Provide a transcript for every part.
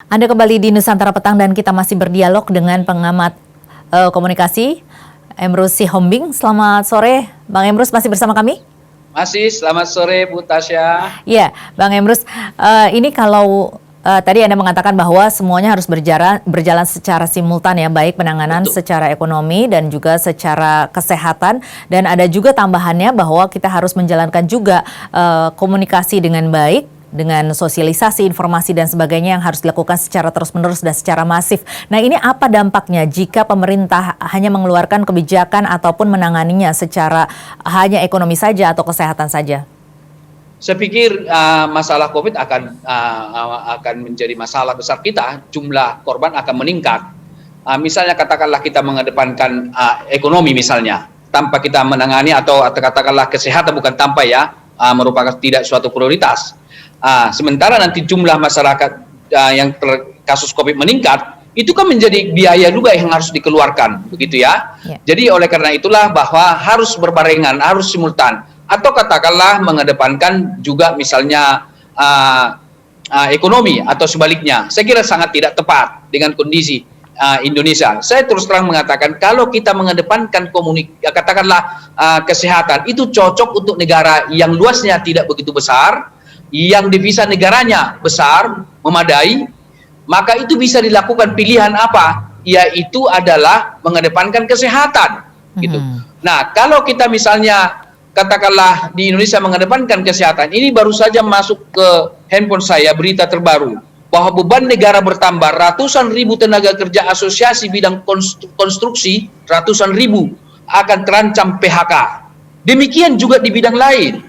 Anda kembali di Nusantara Petang dan kita masih berdialog dengan pengamat komunikasi Emrus Sihombing. Selamat sore, Bang Emrus, masih bersama kami? Masih, selamat sore Bu Tasya. Ya, Bang Emrus, ini kalau tadi Anda mengatakan bahwa semuanya harus berjalan secara simultan ya, baik penanganan secara ekonomi dan juga secara kesehatan. Dan ada juga tambahannya bahwa kita harus menjalankan juga komunikasi dengan baik, dengan sosialisasi, informasi dan sebagainya yang harus dilakukan secara terus-menerus dan secara masif. Nah, ini apa dampaknya jika pemerintah hanya mengeluarkan kebijakan ataupun menanganinya secara hanya ekonomi saja atau kesehatan saja? Saya pikir masalah COVID akan menjadi masalah besar kita, jumlah korban akan meningkat. Misalnya katakanlah kita mengedepankan ekonomi misalnya, tanpa kita menangani atau katakanlah kesehatan bukan tanpa ya, merupakan tidak suatu prioritas. Sementara nanti jumlah masyarakat yang kasus COVID meningkat, itu kan menjadi biaya juga yang harus dikeluarkan, begitu ya. Jadi oleh karena itulah bahwa harus berbarengan, harus simultan, atau katakanlah mengedepankan juga misalnya ekonomi atau sebaliknya. Saya kira sangat tidak tepat dengan kondisi Indonesia. Saya terus terang mengatakan kalau kita mengedepankan katakanlah kesehatan, itu cocok untuk negara yang luasnya tidak begitu besar, yang devisa negaranya besar, memadai, maka itu bisa dilakukan pilihan apa? Yaitu adalah mengedepankan kesehatan. Gitu. Nah, kalau kita misalnya katakanlah di Indonesia mengedepankan kesehatan, ini baru saja masuk ke handphone saya berita terbaru bahwa beban negara bertambah, ratusan ribu tenaga kerja asosiasi bidang konstruksi, ratusan ribu akan terancam PHK. Demikian juga di bidang lain.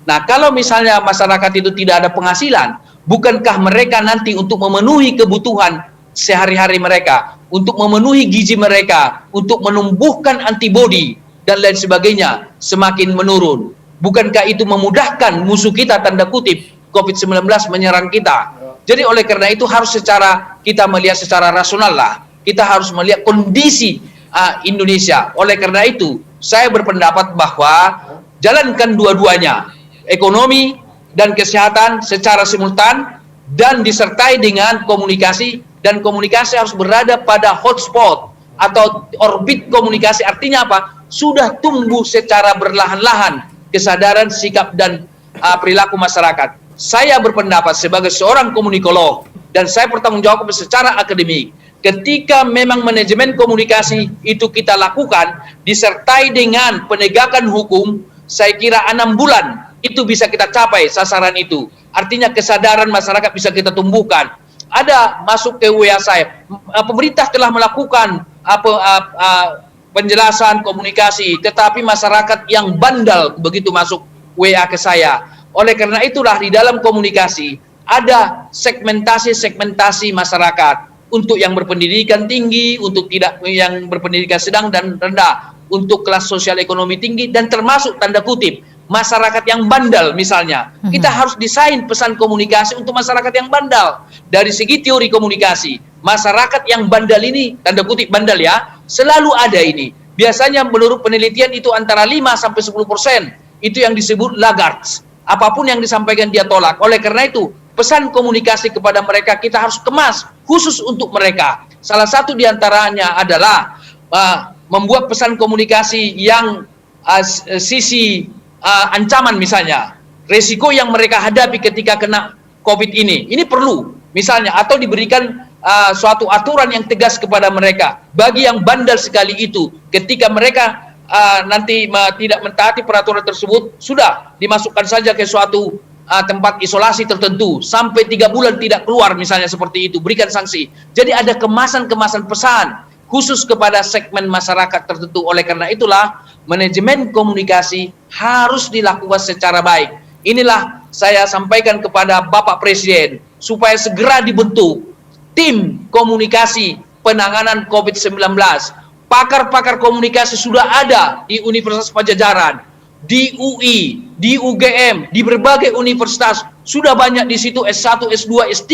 Nah, kalau misalnya masyarakat itu tidak ada penghasilan, bukankah mereka nanti untuk memenuhi kebutuhan sehari-hari mereka, untuk memenuhi gizi mereka, untuk menumbuhkan antibodi dan lain sebagainya semakin menurun? Bukankah itu memudahkan musuh kita, tanda kutip, COVID-19 menyerang kita? Jadi oleh karena itu harus kita melihat secara rasional lah. Kita harus melihat kondisi Indonesia. Oleh karena itu, saya berpendapat bahwa jalankan dua-duanya, ekonomi dan kesehatan secara simultan dan disertai dengan komunikasi, dan komunikasi harus berada pada hotspot atau orbit komunikasi. Artinya apa? Sudah tumbuh secara berlahan-lahan kesadaran, sikap dan perilaku masyarakat. Saya berpendapat sebagai seorang komunikolog dan saya bertanggung jawab secara akademik, ketika memang manajemen komunikasi itu kita lakukan disertai dengan penegakan hukum, saya kira 6 bulan itu bisa kita capai sasaran itu. Artinya kesadaran masyarakat bisa kita tumbuhkan. Ada masuk ke WA saya, pemerintah telah melakukan penjelasan komunikasi, tetapi masyarakat yang bandel begitu masuk WA ke saya. Oleh karena itulah di dalam komunikasi ada segmentasi masyarakat, untuk yang berpendidikan tinggi, untuk tidak yang berpendidikan sedang dan rendah, untuk kelas sosial ekonomi tinggi, dan termasuk tanda kutip masyarakat yang bandel misalnya. Kita harus desain pesan komunikasi untuk masyarakat yang bandel. Dari segi teori komunikasi, masyarakat yang bandel ini, tanda kutip bandel ya, selalu ada ini. Biasanya menurut penelitian itu antara 5-10%. Itu yang disebut laggards. Apapun yang disampaikan dia tolak. Oleh karena itu, pesan komunikasi kepada mereka kita harus kemas khusus untuk mereka. Salah satu diantaranya adalah membuat pesan komunikasi yang sisi ancaman misalnya, resiko yang mereka hadapi ketika kena COVID ini perlu misalnya, atau diberikan suatu aturan yang tegas kepada mereka. Bagi yang bandel sekali itu, ketika mereka nanti tidak mentaati peraturan tersebut, sudah dimasukkan saja ke suatu tempat isolasi tertentu sampai 3 bulan tidak keluar misalnya, seperti itu, berikan sanksi. Jadi ada kemasan-kemasan pesan khusus kepada segmen masyarakat tertentu. Oleh karena itulah manajemen komunikasi harus dilakukan secara baik. Inilah saya sampaikan kepada Bapak Presiden supaya segera dibentuk tim komunikasi penanganan COVID-19. Pakar-pakar komunikasi sudah ada di Universitas Padjadjaran, di UI, di UGM, di berbagai universitas. Sudah banyak di situ S1, S2, S3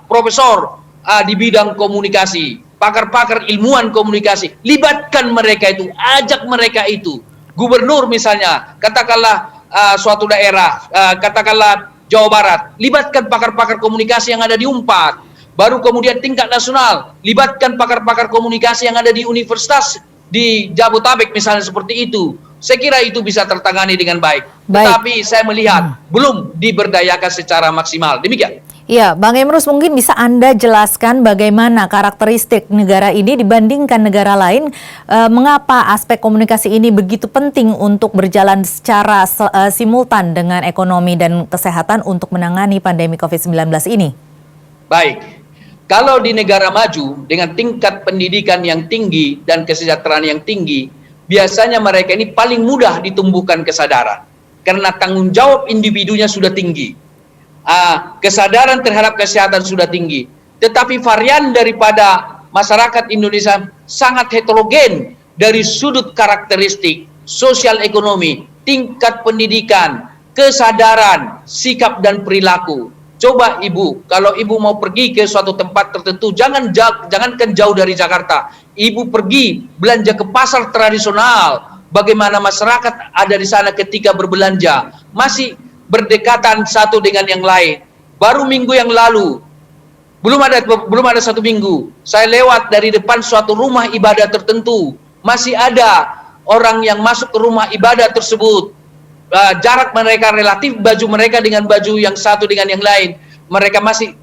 profesor di bidang komunikasi, pakar-pakar ilmuwan komunikasi. Libatkan mereka itu, ajak mereka itu. Gubernur misalnya, katakanlah suatu daerah, katakanlah Jawa Barat, libatkan pakar-pakar komunikasi yang ada di Unpad. Baru kemudian tingkat nasional, libatkan pakar-pakar komunikasi yang ada di universitas di Jabotabek misalnya seperti itu. Saya kira itu bisa tertangani dengan baik. Tetapi saya melihat belum diberdayakan secara maksimal. Demikian. Ya, Bang Emrus, mungkin bisa Anda jelaskan bagaimana karakteristik negara ini dibandingkan negara lain, mengapa aspek komunikasi ini begitu penting untuk berjalan secara simultan dengan ekonomi dan kesehatan untuk menangani pandemi COVID-19 ini? Baik, kalau di negara maju dengan tingkat pendidikan yang tinggi dan kesejahteraan yang tinggi, biasanya mereka ini paling mudah ditumbuhkan kesadaran karena tanggung jawab individunya sudah tinggi. Kesadaran terhadap kesehatan sudah tinggi, tetapi varian daripada masyarakat Indonesia sangat heterogen dari sudut karakteristik, sosial ekonomi, tingkat pendidikan, kesadaran, sikap dan perilaku. Coba Ibu, kalau Ibu mau pergi ke suatu tempat tertentu, jangankan jauh dari Jakarta, Ibu pergi belanja ke pasar tradisional, bagaimana masyarakat ada di sana ketika berbelanja, masih berdekatan satu dengan yang lain. Baru minggu yang lalu, belum ada satu minggu, saya lewat dari depan suatu rumah ibadah tertentu, masih ada orang yang masuk ke rumah ibadah tersebut. Jarak mereka relatif baju mereka dengan baju yang satu dengan yang lain, mereka masih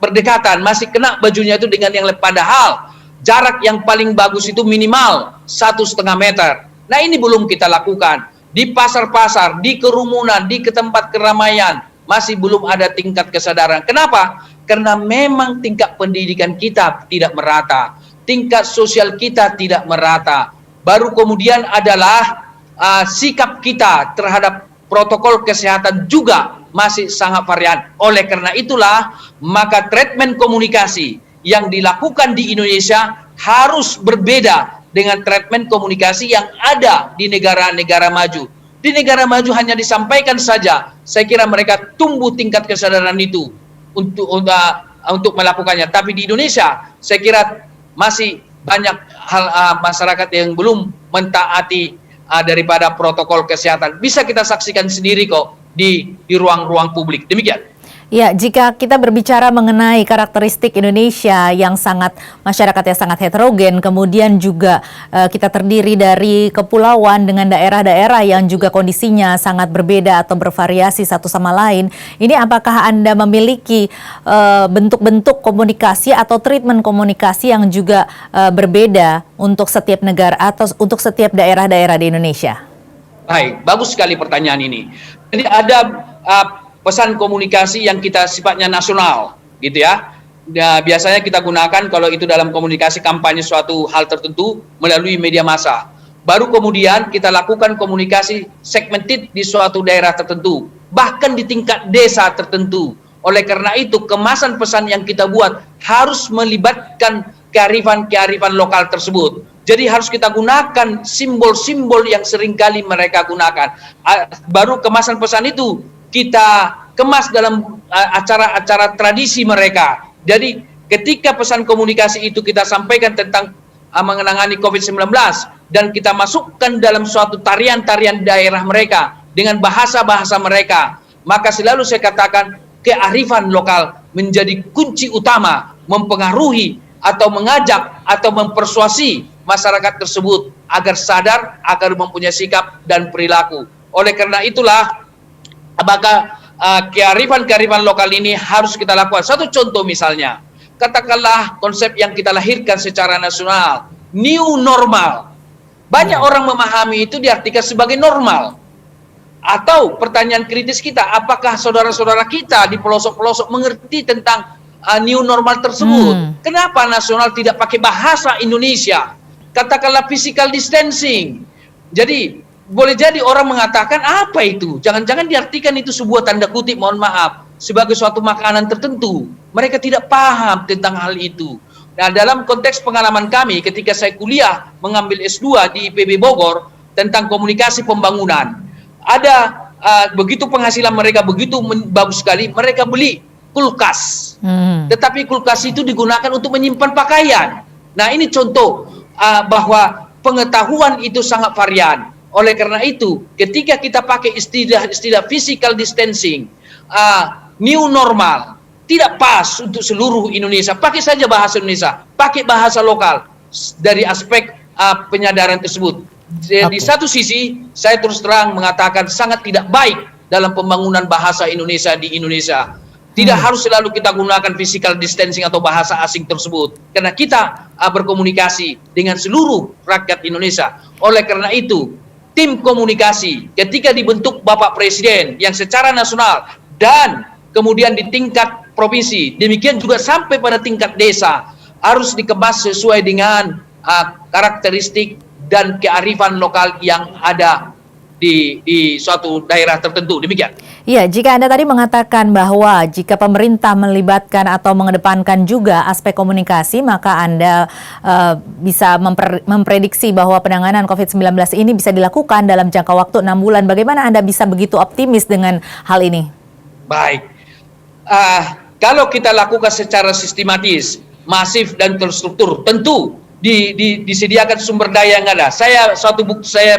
berdekatan, masih kena bajunya itu dengan yang lain, padahal jarak yang paling bagus itu minimal 1,5 meter. Nah, ini belum kita lakukan. Di pasar-pasar, di kerumunan, di tempat keramaian, masih belum ada tingkat kesadaran. Kenapa? Karena memang tingkat pendidikan kita tidak merata, tingkat sosial kita tidak merata. Baru kemudian adalah sikap kita terhadap protokol kesehatan juga masih sangat varian. Oleh karena itulah, maka treatment komunikasi yang dilakukan di Indonesia harus berbeda dengan treatment komunikasi yang ada di negara-negara maju. Di negara maju hanya disampaikan saja, saya kira mereka tumbuh tingkat kesadaran itu untuk melakukannya. Tapi di Indonesia, saya kira masih banyak hal masyarakat yang belum mentaati daripada protokol kesehatan. Bisa kita saksikan sendiri kok di ruang-ruang publik. Demikian. Ya, jika kita berbicara mengenai karakteristik Indonesia yang masyarakatnya sangat heterogen, kemudian juga kita terdiri dari kepulauan dengan daerah-daerah yang juga kondisinya sangat berbeda atau bervariasi satu sama lain, ini apakah Anda memiliki bentuk-bentuk komunikasi atau treatment komunikasi yang juga berbeda untuk setiap negara atau untuk setiap daerah-daerah di Indonesia? Baik, bagus sekali pertanyaan ini. Jadi ada pesan komunikasi yang kita sifatnya nasional, gitu ya. Biasanya kita gunakan kalau itu dalam komunikasi kampanye suatu hal tertentu melalui media massa. Baru kemudian kita lakukan komunikasi segmented di suatu daerah tertentu, bahkan di tingkat desa tertentu. Oleh karena itu, kemasan pesan yang kita buat harus melibatkan kearifan-kearifan lokal tersebut. Jadi harus kita gunakan simbol-simbol yang seringkali mereka gunakan. Baru kemasan pesan itu kita kemas dalam acara-acara tradisi mereka. Jadi ketika pesan komunikasi itu kita sampaikan tentang mengenangani COVID-19 dan kita masukkan dalam suatu tarian-tarian daerah mereka dengan bahasa-bahasa mereka, maka selalu saya katakan kearifan lokal menjadi kunci utama mempengaruhi atau mengajak atau mempersuasi masyarakat tersebut agar sadar, agar mempunyai sikap dan perilaku. Oleh karena itulah apakah kearifan-kearifan lokal ini harus kita lakukan. Satu contoh misalnya, katakanlah konsep yang kita lahirkan secara nasional, new normal. Banyak orang memahami itu diartikan sebagai normal. Atau pertanyaan kritis kita, apakah saudara-saudara kita di pelosok-pelosok mengerti tentang new normal tersebut? Kenapa nasional tidak pakai bahasa Indonesia? Katakanlah physical distancing. Jadi boleh jadi orang mengatakan apa itu? Jangan-jangan diartikan itu sebuah tanda kutip, mohon maaf, sebagai suatu makanan tertentu. Mereka tidak paham tentang hal itu. Nah, dalam konteks pengalaman kami ketika saya kuliah mengambil S2 di IPB Bogor tentang komunikasi pembangunan. Ada begitu penghasilan mereka begitu bagus sekali, mereka beli kulkas. Tetapi kulkas itu digunakan untuk menyimpan pakaian. Nah, ini contoh bahwa pengetahuan itu sangat varian. Oleh karena itu, ketika kita pakai istilah physical distancing, new normal, tidak pas untuk seluruh Indonesia. Pakai saja bahasa Indonesia, pakai bahasa lokal dari aspek penyadaran tersebut. Di satu sisi, saya terus terang mengatakan sangat tidak baik dalam pembangunan bahasa Indonesia di Indonesia. Tidak harus selalu kita gunakan physical distancing atau bahasa asing tersebut. Karena kita berkomunikasi dengan seluruh rakyat Indonesia. Oleh karena itu, tim komunikasi ketika dibentuk Bapak Presiden yang secara nasional dan kemudian di tingkat provinsi, demikian juga sampai pada tingkat desa, harus dikemas sesuai dengan karakteristik dan kearifan lokal yang ada di suatu daerah tertentu. Demikian. Iya, jika Anda tadi mengatakan bahwa jika pemerintah melibatkan atau mengedepankan juga aspek komunikasi, maka Anda bisa memprediksi bahwa penanganan COVID-19 ini bisa dilakukan dalam jangka waktu 6 bulan. Bagaimana Anda bisa begitu optimis dengan hal ini? Baik. Kalau kita lakukan secara sistematis, masif dan terstruktur, tentu disediakan sumber daya yang ada. Saya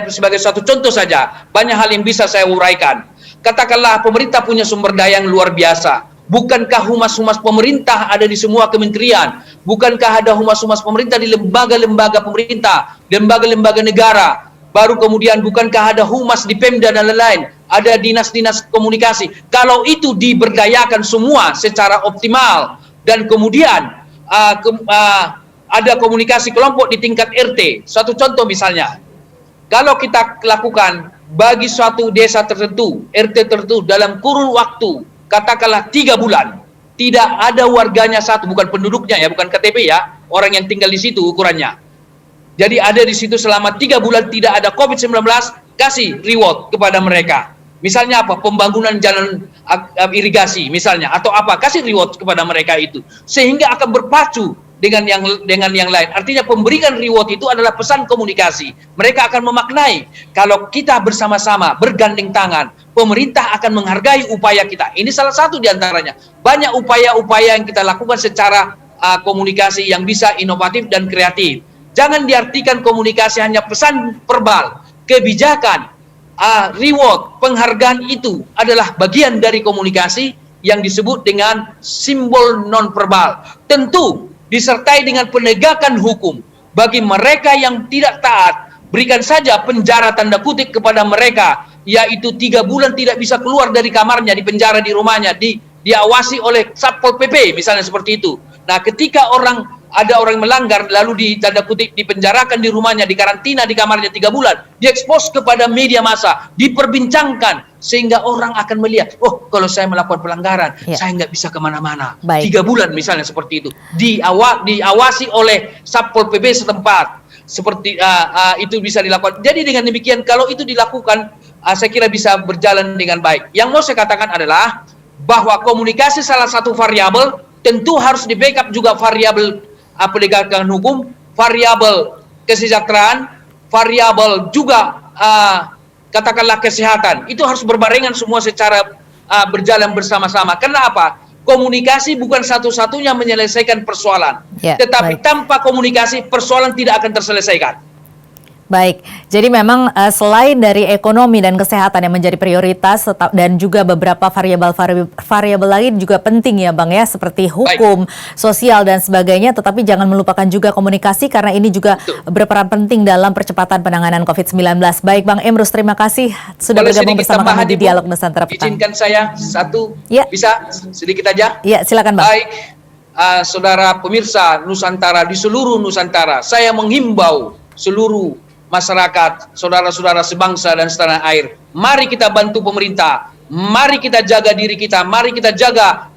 sebagai satu contoh saja, banyak hal yang bisa saya uraikan. Katakanlah pemerintah punya sumber daya yang luar biasa. Bukankah humas-humas pemerintah ada di semua kementerian? Bukankah ada humas-humas pemerintah di lembaga-lembaga pemerintah, lembaga-lembaga negara? Baru kemudian bukankah ada humas di Pemda dan lain-lain? Ada dinas-dinas komunikasi. Kalau itu diberdayakan semua secara optimal dan kemudian ada komunikasi kelompok di tingkat RT. Satu contoh misalnya, kalau kita lakukan bagi suatu desa tertentu, RT tertentu dalam kurun waktu, katakanlah 3 bulan, tidak ada warganya satu, bukan penduduknya ya, bukan KTP ya, orang yang tinggal di situ ukurannya. Jadi ada di situ selama 3 bulan tidak ada COVID-19, kasih reward kepada mereka. Misalnya apa? Pembangunan jalan irigasi misalnya, atau apa? Kasih reward kepada mereka itu. Sehingga akan berpacu dengan yang lain. Artinya pemberian reward itu adalah pesan komunikasi. Mereka akan memaknai kalau kita bersama-sama bergandeng tangan, pemerintah akan menghargai upaya kita. Ini salah satu di antaranya. Banyak upaya-upaya yang kita lakukan secara komunikasi yang bisa inovatif dan kreatif. Jangan diartikan komunikasi hanya pesan verbal. Kebijakan, reward, penghargaan itu adalah bagian dari komunikasi yang disebut dengan simbol non-verbal. Tentu disertai dengan penegakan hukum. Bagi mereka yang tidak taat, berikan saja penjara tanda kutip kepada mereka, yaitu 3 bulan tidak bisa keluar dari kamarnya, di penjara di rumahnya, diawasi oleh Satpol PP misalnya seperti itu. Nah, ketika ada orang melanggar lalu tanda kutip dipenjarakan di rumahnya, dikarantina di kamarnya 3 bulan, diekspos kepada media massa, diperbincangkan sehingga orang akan melihat, oh kalau saya melakukan pelanggaran, saya nggak bisa kemana-mana. 3 bulan misalnya seperti itu, diawasi oleh Satpol PP setempat, seperti itu bisa dilakukan. Jadi dengan demikian kalau itu dilakukan, saya kira bisa berjalan dengan baik. Yang mau saya katakan adalah bahwa komunikasi salah satu variabel, tentu harus di backup juga variabel penegakan hukum, variabel kesejahteraan, variabel juga katakanlah kesehatan. Itu harus berbarengan semua secara berjalan bersama-sama. Kenapa? Komunikasi bukan satu-satunya menyelesaikan persoalan. Tetapi tanpa komunikasi persoalan tidak akan terselesaikan. Baik, jadi memang selain dari ekonomi dan kesehatan yang menjadi prioritas dan juga beberapa variabel lain juga penting ya Bang ya, seperti hukum, sosial dan sebagainya, tetapi jangan melupakan juga komunikasi karena ini juga berperan penting dalam percepatan penanganan COVID-19. Baik Bang Emrus, terima kasih sudah bergabung bersama kami di Dialog Nusantara Petang. Izinkan saya bisa sedikit aja? Ya, silakan Bang. Baik, saudara pemirsa Nusantara di seluruh Nusantara, saya menghimbau seluruh masyarakat, saudara-saudara sebangsa dan setanah air, mari kita bantu pemerintah, mari kita jaga diri kita, mari kita jaga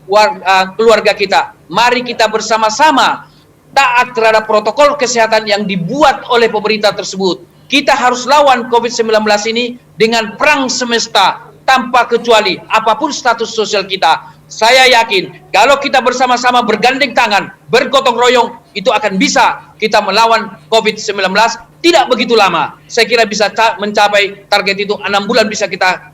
keluarga kita, mari kita bersama-sama taat terhadap protokol kesehatan yang dibuat oleh pemerintah tersebut. Kita harus lawan COVID-19 ini dengan perang semesta tanpa kecuali apapun status sosial kita. Saya yakin kalau kita bersama-sama bergandeng tangan, bergotong royong, itu akan bisa kita melawan COVID-19 tidak begitu lama. Saya kira bisa mencapai target itu 6 bulan bisa kita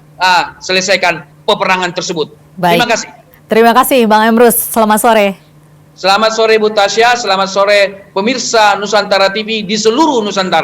selesaikan peperangan tersebut. Baik. Terima kasih. Terima kasih Bang Emrus. Selamat sore. Selamat sore Bu Tasya, selamat sore pemirsa Nusantara TV di seluruh Nusantara.